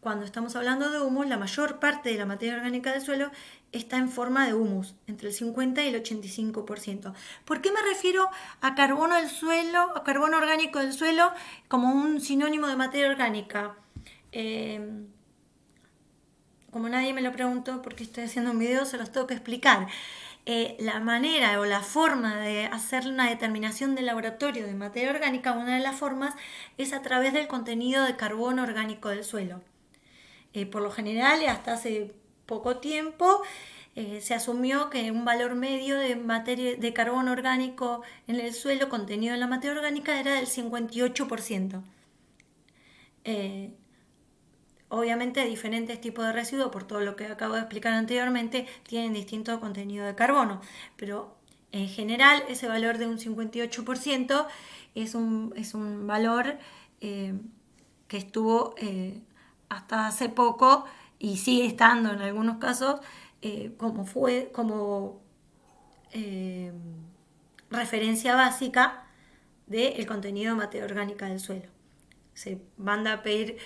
cuando estamos hablando de humus, la mayor parte de la materia orgánica del suelo está en forma de humus, entre el 50 y el 85%. ¿Por qué me refiero a carbono del suelo, a carbono orgánico del suelo, como un sinónimo de materia orgánica? Como nadie me lo preguntó porque estoy haciendo un video, se los tengo que explicar. La manera o la forma de hacer una determinación de laboratorio de materia orgánica, una de las formas es a través del contenido de carbono orgánico del suelo. Por lo general, hasta hace poco tiempo, se asumió que un valor medio de carbono orgánico en el suelo contenido en la materia orgánica era del 58%. Obviamente diferentes tipos de residuos, por todo lo que acabo de explicar anteriormente, tienen distinto contenido de carbono, pero en general ese valor de un 58% es un valor que estuvo hasta hace poco y sigue estando en algunos casos como referencia básica del contenido de materia orgánica del suelo. Se manda a pedir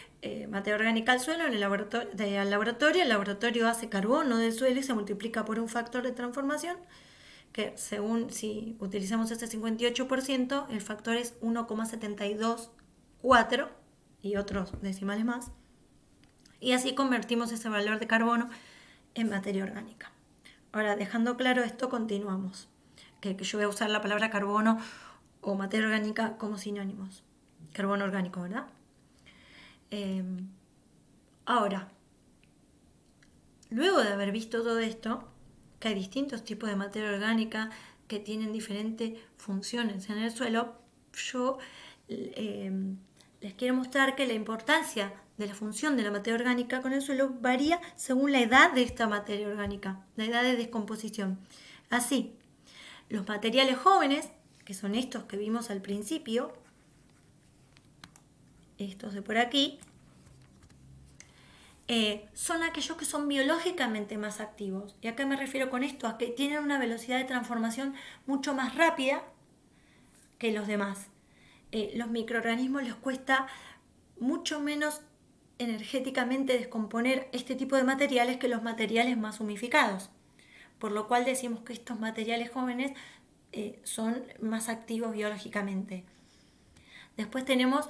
materia orgánica al suelo en el laboratorio hace carbono del suelo y se multiplica por un factor de transformación que, según si utilizamos este 58%, el factor es 1,724 y otros decimales más, y así convertimos ese valor de carbono en materia orgánica. Ahora, dejando claro esto, continuamos, que yo voy a usar la palabra carbono o materia orgánica como sinónimos. Carbono orgánico, ¿verdad? Ahora, luego de haber visto todo esto, que hay distintos tipos de materia orgánica que tienen diferentes funciones en el suelo, yo les quiero mostrar que la importancia de la función de la materia orgánica con el suelo varía según la edad de esta materia orgánica, la edad de descomposición. Así, los materiales jóvenes, que son estos que vimos al principio, estos de por aquí, son aquellos que son biológicamente más activos. ¿Y a qué me refiero con esto? A que tienen una velocidad de transformación mucho más rápida que los demás. Los microorganismos les cuesta mucho menos energéticamente descomponer este tipo de materiales que los materiales más humificados. Por lo cual decimos que estos materiales jóvenes son más activos biológicamente. Después tenemos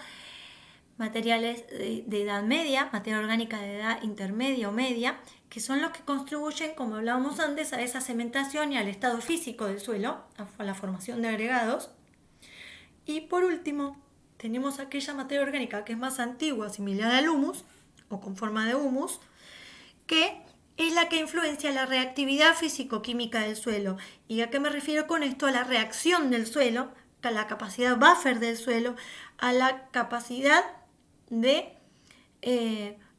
materiales de edad media, materia orgánica de edad intermedia o media, que son los que contribuyen, como hablábamos antes, a esa cementación y al estado físico del suelo, a la formación de agregados. Y por último, tenemos aquella materia orgánica que es más antigua, similar al humus, o con forma de humus, que es la que influencia la reactividad físico-química del suelo. ¿Y a qué me refiero con esto? A la reacción del suelo, a la capacidad buffer del suelo, a la capacidad de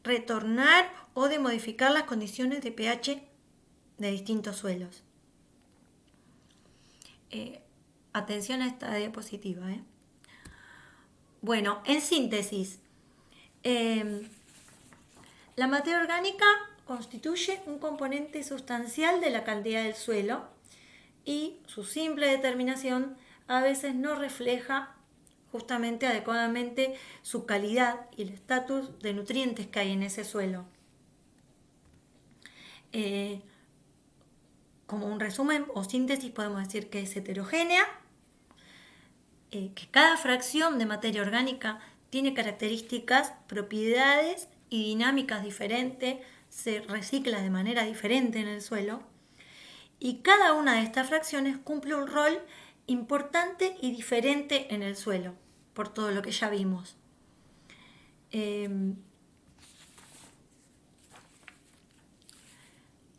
retornar o de modificar las condiciones de pH de distintos suelos. Atención a esta diapositiva. Bueno, en síntesis, la materia orgánica constituye un componente sustancial de la calidad del suelo y su simple determinación a veces no refleja justamente adecuadamente su calidad y el estatus de nutrientes que hay en ese suelo. Como un resumen o síntesis podemos decir que es heterogénea, que cada fracción de materia orgánica tiene características, propiedades y dinámicas diferentes, se recicla de manera diferente en el suelo y cada una de estas fracciones cumple un rol importante y diferente en el suelo, por todo lo que ya vimos.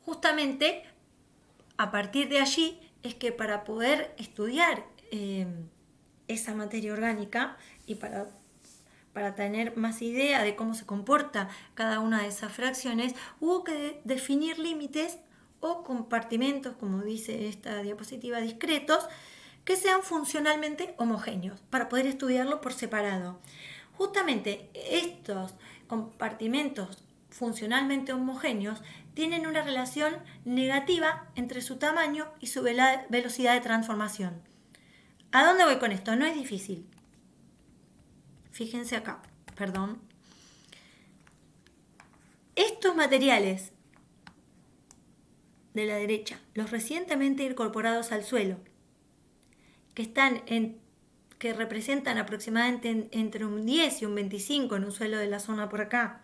Justamente a partir de allí es que para poder estudiar esa materia orgánica y para tener más idea de cómo se comporta cada una de esas fracciones, hubo que definir límites o compartimentos, como dice esta diapositiva, discretos, que sean funcionalmente homogéneos, para poder estudiarlo por separado. Justamente estos compartimentos funcionalmente homogéneos tienen una relación negativa entre su tamaño y su velocidad de transformación. ¿A dónde voy con esto? No es difícil. Fíjense acá, perdón. Estos materiales de la derecha, los recientemente incorporados al suelo, que representan aproximadamente entre un 10 y un 25 en un suelo de la zona por acá,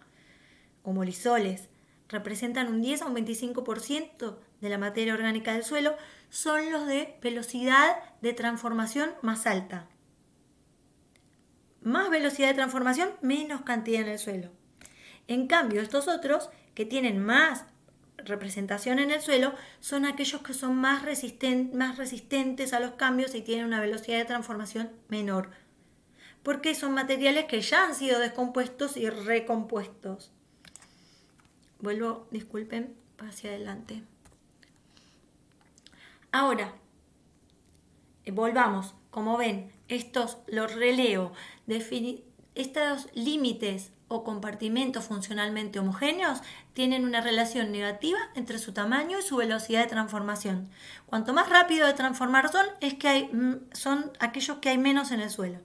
como lisoles, representan un 10 a un 25% de la materia orgánica del suelo, son los de velocidad de transformación más alta. Más velocidad de transformación, menos cantidad en el suelo. En cambio, estos otros, que tienen más representación en el suelo, son aquellos que son más resistentes a los cambios y tienen una velocidad de transformación menor, porque son materiales que ya han sido descompuestos y recompuestos. Vuelvo, disculpen, hacia adelante. Ahora, volvamos, como ven, estos los releo. Estos límites o compartimentos funcionalmente homogéneos tienen una relación negativa entre su tamaño y su velocidad de transformación. Cuanto más rápido de transformar son aquellos que hay menos en el suelo.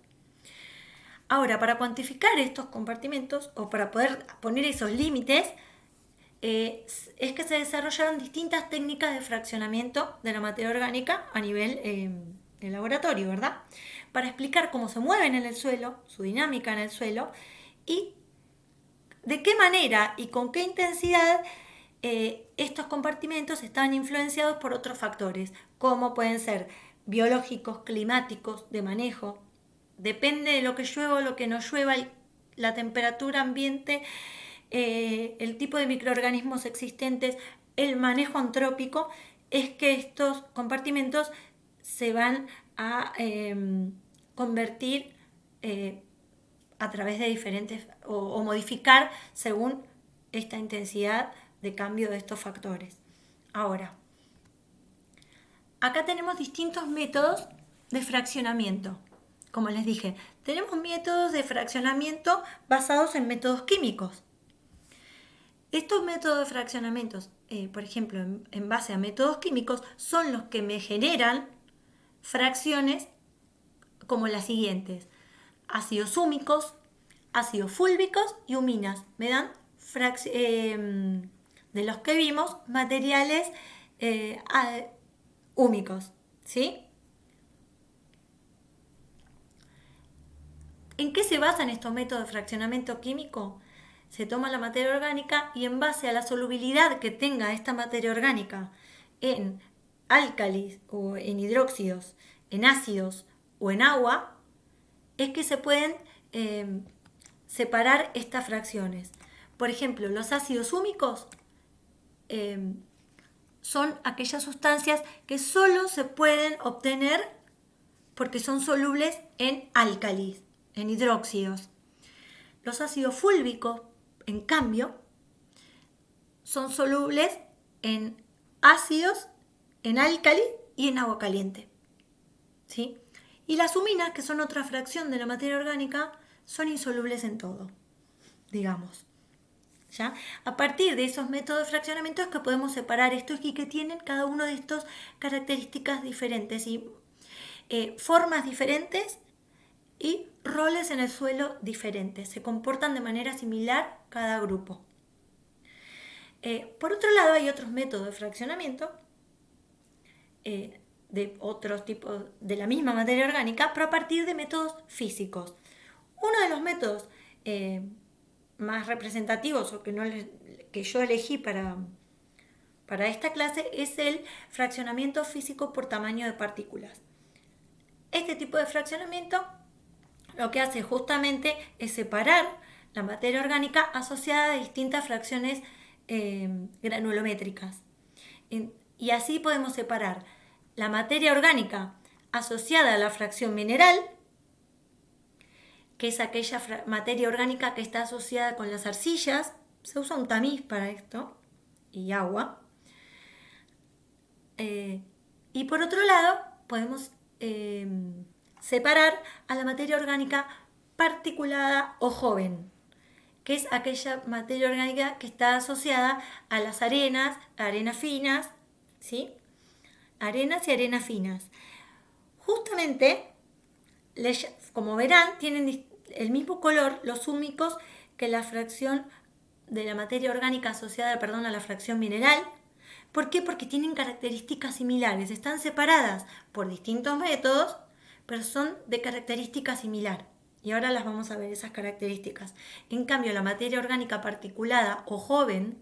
Ahora, para cuantificar estos compartimentos o para poder poner esos límites, es que se desarrollaron distintas técnicas de fraccionamiento de la materia orgánica a nivel de laboratorio, ¿verdad? Para explicar cómo se mueven en el suelo, su dinámica en el suelo y de qué manera y con qué intensidad estos compartimentos están influenciados por otros factores, como pueden ser biológicos, climáticos, de manejo. Depende de lo que llueva o lo que no llueva, la temperatura ambiente, el tipo de microorganismos existentes, el manejo antrópico, es que estos compartimentos se van a convertir a través de diferentes o modificar según esta intensidad de cambio de estos factores. Ahora, acá tenemos distintos métodos de fraccionamiento. Como les dije, tenemos métodos de fraccionamiento basados en métodos químicos. Estos métodos de fraccionamientos, por ejemplo, en base a métodos químicos, son los que me generan fracciones como las siguientes: ácidos húmicos, ácidos fúlvicos y huminas. Me dan, de los que vimos, materiales húmicos, ¿sí? ¿En qué se basan estos métodos de fraccionamiento químico? Se toma la materia orgánica y en base a la solubilidad que tenga esta materia orgánica en álcalis o en hidróxidos, en ácidos o en agua, es que se pueden separar estas fracciones. Por ejemplo, los ácidos húmicos son aquellas sustancias que solo se pueden obtener porque son solubles en álcalis, en hidróxidos. Los ácidos fúlvicos, en cambio, son solubles en ácidos, en álcali y en agua caliente, ¿sí? Y las huminas, que son otra fracción de la materia orgánica, son insolubles en todo, digamos. ¿Ya? A partir de esos métodos de fraccionamiento es que podemos separar estos y que tienen cada uno de estos características diferentes y formas diferentes y roles en el suelo diferentes. Se comportan de manera similar cada grupo. Por otro lado, hay otros métodos de fraccionamiento de otros tipos de la misma materia orgánica, pero a partir de métodos físicos. Uno de los métodos más representativos o que yo elegí para esta clase es el fraccionamiento físico por tamaño de partículas. Este tipo de fraccionamiento lo que hace justamente es separar la materia orgánica asociada a distintas fracciones granulométricas. Y así podemos separar la materia orgánica asociada a la fracción mineral, que es aquella materia orgánica que está asociada con las arcillas. Se usa un tamiz para esto, y agua. Y por otro lado, podemos separar a la materia orgánica particulada o joven, que es aquella materia orgánica que está asociada a las arenas finas, ¿sí? Arenas y arenas finas. Justamente, como verán, tienen el mismo color los húmicos que la fracción de la materia orgánica asociada, a la fracción mineral. ¿Por qué? Porque tienen características similares. Están separadas por distintos métodos, pero son de característica similar. Y ahora las vamos a ver, esas características. En cambio, la materia orgánica particulada o joven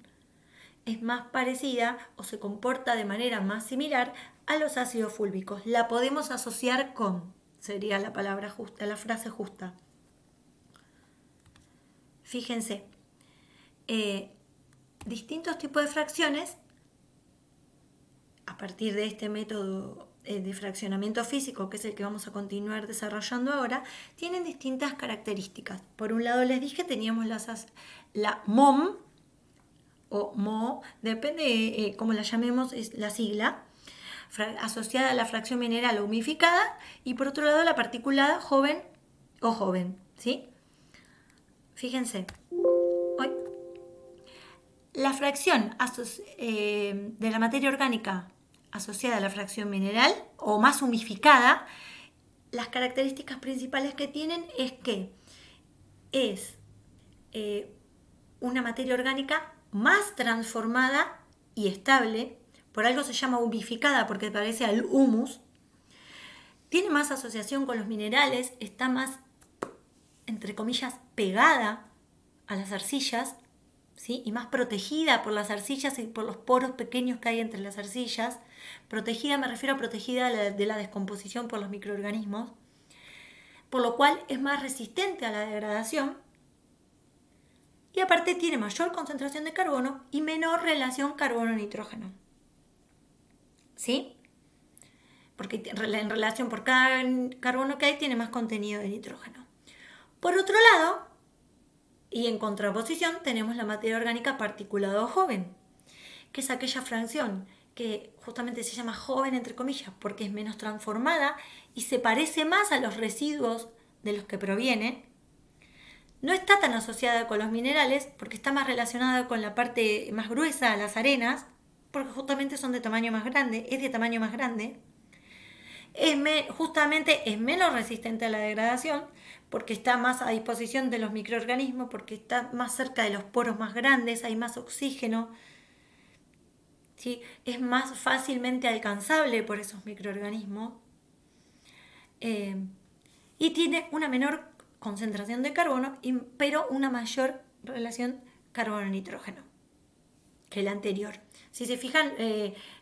es más parecida o se comporta de manera más similar a los ácidos fúlvicos. La podemos asociar con, sería la palabra justa, la frase justa. Fíjense, distintos tipos de fracciones, a partir de este método de fraccionamiento físico, que es el que vamos a continuar desarrollando ahora, tienen distintas características. Por un lado les dije, teníamos la MOM, o MO, depende cómo la llamemos, es la sigla, asociada a la fracción mineral o humificada, y por otro lado la particulada joven o joven, ¿sí? Fíjense, la fracción de la materia orgánica asociada a la fracción mineral o más humificada, las características principales que tienen es que es una materia orgánica más transformada y estable. Por algo se llama humificada porque parece al humus. Tiene más asociación con los minerales, está más, entre comillas, pegada a las arcillas, ¿sí? Y más protegida por las arcillas y por los poros pequeños que hay entre las arcillas. Protegida, me refiero a protegida de la descomposición por los microorganismos, por lo cual es más resistente a la degradación y aparte tiene mayor concentración de carbono y menor relación carbono-nitrógeno. ¿Sí? Porque en relación por cada carbono que hay tiene más contenido de nitrógeno. Por otro lado, y en contraposición, tenemos la materia orgánica particulada o joven, que es aquella fracción que justamente se llama joven entre comillas porque es menos transformada y se parece más a los residuos de los que proviene. No está tan asociada con los minerales porque está más relacionada con la parte más gruesa, las arenas, porque justamente son de tamaño más grande, es de tamaño más grande. Justamente es menos resistente a la degradación porque está más a disposición de los microorganismos, porque está más cerca de los poros más grandes, hay más oxígeno, ¿sí? Es más fácilmente alcanzable por esos microorganismos y tiene una menor concentración de carbono, pero una mayor relación carbono-nitrógeno que la anterior. Si se fijan,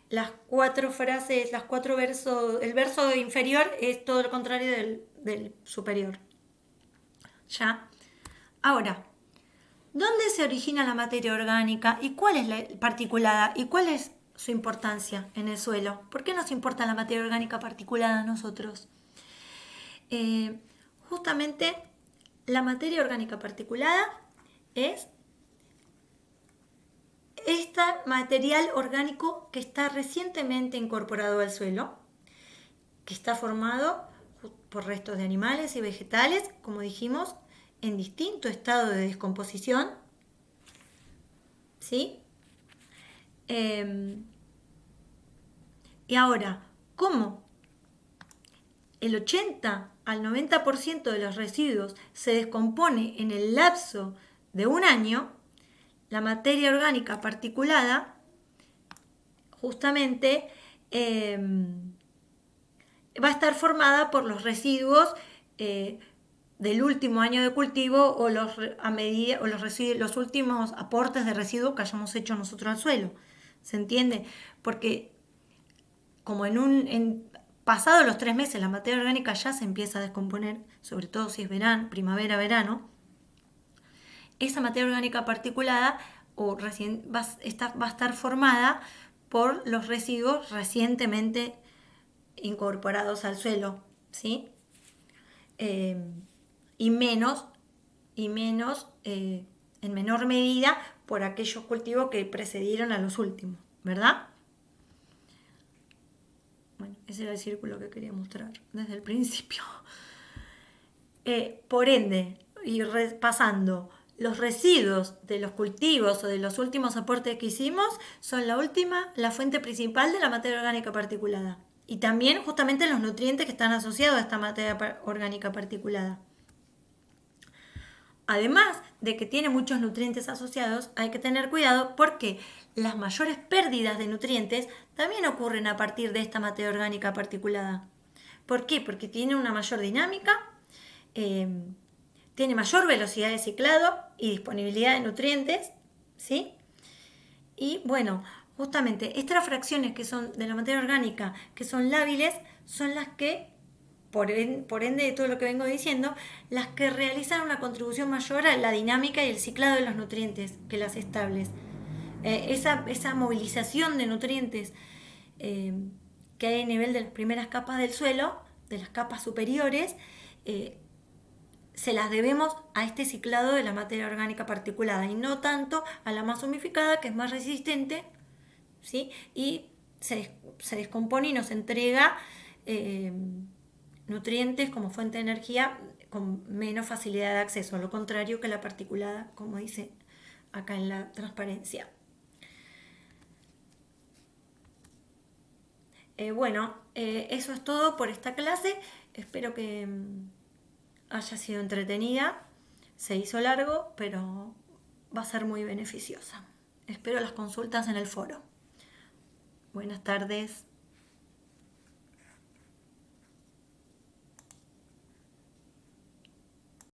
las 4 frases, las 4 versos, el verso inferior es todo lo contrario del superior. ¿Ya? Ahora, ¿dónde se origina la materia orgánica y cuál es la particulada y cuál es su importancia en el suelo? ¿Por qué nos importa la materia orgánica particulada a nosotros? Justamente la materia orgánica particulada es este material orgánico que está recientemente incorporado al suelo, que está formado por restos de animales y vegetales, como dijimos, en distinto estado de descomposición, ¿sí? Y ahora, ¿cómo el 80 al 90% de los residuos se descompone en el lapso de un año? La materia orgánica particulada justamente va a estar formada por los residuos del último año de cultivo o los últimos aportes de residuos que hayamos hecho nosotros al suelo. ¿Se entiende? Porque como pasados los 3 meses la materia orgánica ya se empieza a descomponer, sobre todo si es primavera, verano, esa materia orgánica particulada va a estar formada por los residuos recientemente incorporados al suelo, ¿sí? Y menos, en menor medida, por aquellos cultivos que precedieron a los últimos, ¿verdad? Bueno, ese era el círculo que quería mostrar desde el principio. Por ende, y repasando, los residuos de los cultivos o de los últimos aportes que hicimos son la fuente principal de la materia orgánica particulada. Y también justamente los nutrientes que están asociados a esta materia orgánica particulada. Además de que tiene muchos nutrientes asociados, hay que tener cuidado porque las mayores pérdidas de nutrientes también ocurren a partir de esta materia orgánica particulada. ¿Por qué? Porque tiene una mayor dinámica, tiene mayor velocidad de ciclado y disponibilidad de nutrientes, ¿sí? Y bueno, justamente estas fracciones que son de la materia orgánica, que son lábiles, son las que, por ende de todo lo que vengo diciendo, las que realizan una contribución mayor a la dinámica y el ciclado de los nutrientes que las estables. Esa movilización de nutrientes que hay a nivel de las primeras capas del suelo, de las capas superiores, se las debemos a este ciclado de la materia orgánica particulada y no tanto a la más humificada, que es más resistente, ¿sí? Y se descompone y nos entrega nutrientes como fuente de energía con menos facilidad de acceso, a lo contrario que la particulada, como dice acá en la transparencia. Eso es todo por esta clase. Espero que haya sido entretenida. Se hizo largo, pero va a ser muy beneficiosa. Espero las consultas en el foro. Buenas tardes.